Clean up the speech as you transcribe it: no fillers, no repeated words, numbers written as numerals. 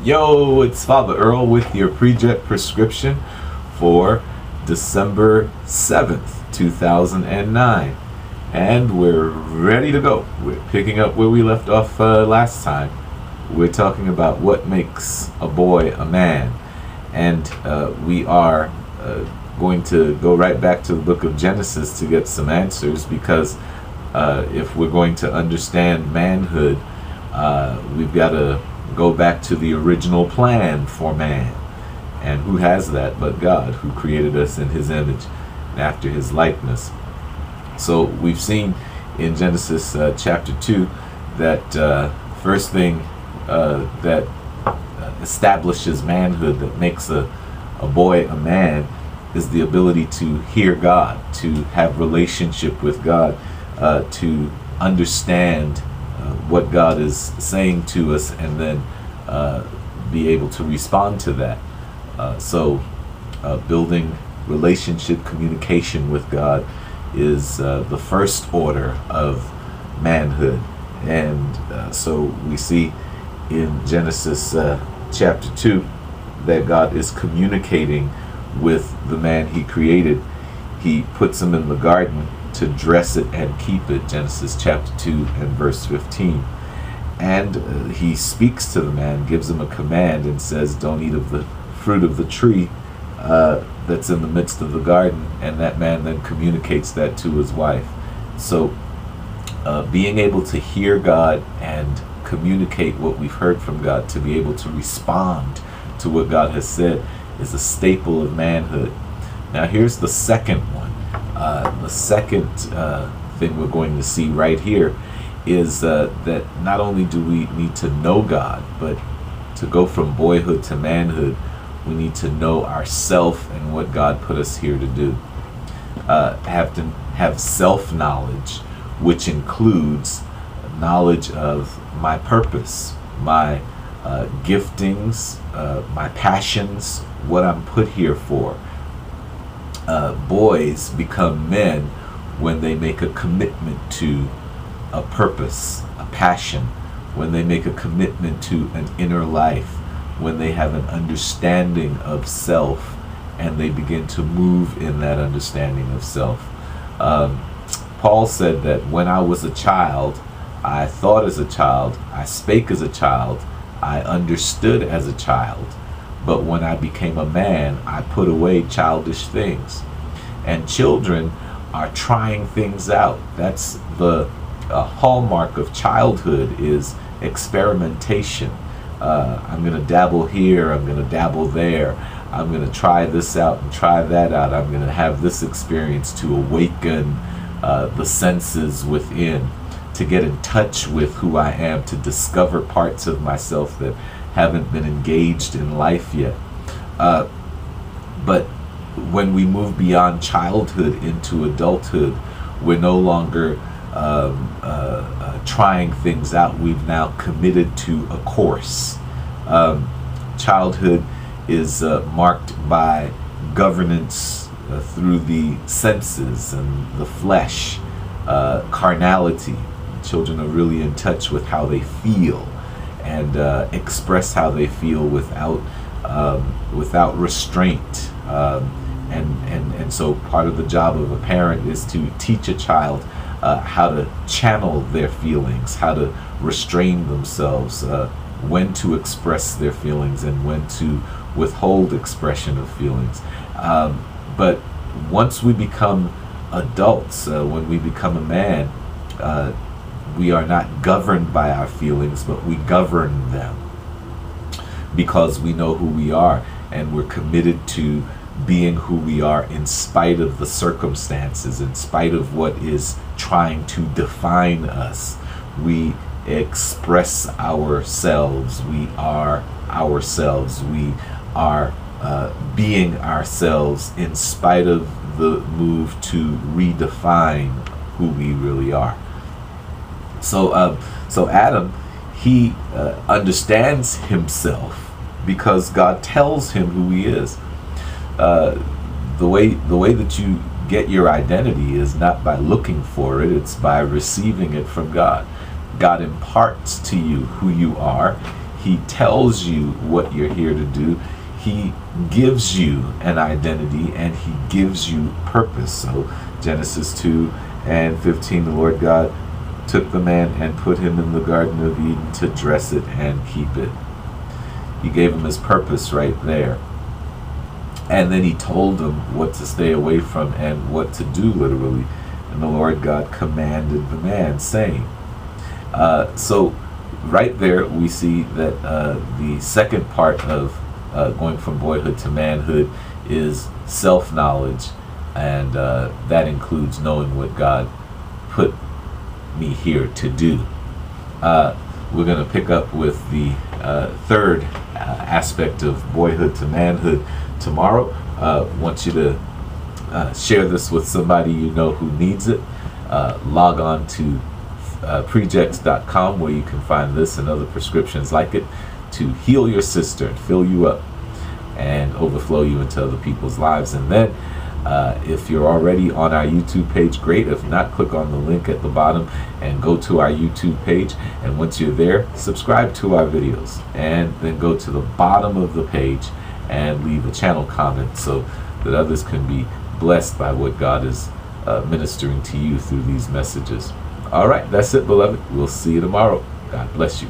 Yo, it's Father Earl with your Preject prescription for December 7th, 2009. And we're ready to go. We're picking up where we left off last time. We're talking about what makes a boy a man. And we are going to go right back to the book of Genesis to get some answers, because if we're going to understand manhood, we've got to go back to the original plan for man. And who has that but God, who created us in his image and after his likeness. So we've seen in Genesis chapter 2 that first thing that establishes manhood, that makes a boy a man, is the ability to hear God, to have relationship with God, to understand what God is saying to us, and then be able to respond to that. So building relationship, communication with God is the first order of manhood. And so we see in Genesis chapter 2 that God is communicating with the man he created. He puts him in the garden to dress it and keep it, Genesis chapter 2 and verse 15. And he speaks to the man, gives him a command, and says, don't eat of the fruit of the tree that's in the midst of the garden. And that man then communicates that to his wife. So being able to hear God and communicate what we've heard from God, to be able to respond to what God has said, is a staple of manhood. Now here's the second one. The second thing we're going to see right here is that not only do we need to know God, but to go from boyhood to manhood, we need to know ourself and what God put us here to do. Have to have self-knowledge, which includes knowledge of my purpose, my giftings, my passions, what I'm put here for. Boys become men when they make a commitment to a purpose, a passion, when they make a commitment to an inner life, when they have an understanding of self and they begin to move in that understanding of self. Paul said that when I was a child, I thought as a child, I spake as a child, I understood as a child. But when I became a man, I put away childish things. And children are trying things out. That's the hallmark of childhood, is experimentation. I'm going to dabble here, I'm going to dabble there. I'm going to try this out and try that out. I'm going to have this experience to awaken the senses within, to get in touch with who I am, to discover parts of myself that haven't been engaged in life yet. But when we move beyond childhood into adulthood, we're no longer trying things out. We've now committed to a course. Childhood is marked by governance through the senses and the flesh, carnality. Children are really in touch with how they feel and express how they feel without restraint. And so part of the job of a parent is to teach a child how to channel their feelings, how to restrain themselves, when to express their feelings and when to withhold expression of feelings. But once we become adults, when we become a man, we are not governed by our feelings, but we govern them, because we know who we are and we're committed to being who we are in spite of the circumstances, in spite of what is trying to define us. We express ourselves, we are ourselves, we are being ourselves in spite of the move to redefine who we really are. So Adam, he understands himself because God tells him who he is. The way that you get your identity is not by looking for it, it's by receiving it from God. God imparts to you who you are. He tells you what you're here to do. He gives you an identity, and he gives you purpose. So Genesis 2:15, the Lord God took the man and put him in the Garden of Eden to dress it and keep it. He gave him his purpose right there. And then he told him what to stay away from and what to do, literally. And the Lord God commanded the man, saying. So right there we see that the second part of going from boyhood to manhood is self-knowledge, and that includes knowing what God put me here to do. We're going to pick up with the third aspect of boyhood to manhood tomorrow. Want you to share this with somebody you know who needs it. Log on to prejects.com, where you can find this and other prescriptions like it to heal your cistern, fill you up, and overflow you into other people's lives. And then if you're already on our YouTube page, great. If not, click on the link at the bottom and go to our YouTube page. And once you're there, subscribe to our videos, and then go to the bottom of the page and leave a channel comment so that others can be blessed by what God is ministering to you through these messages. All right, that's it, beloved. We'll see you tomorrow. God bless you.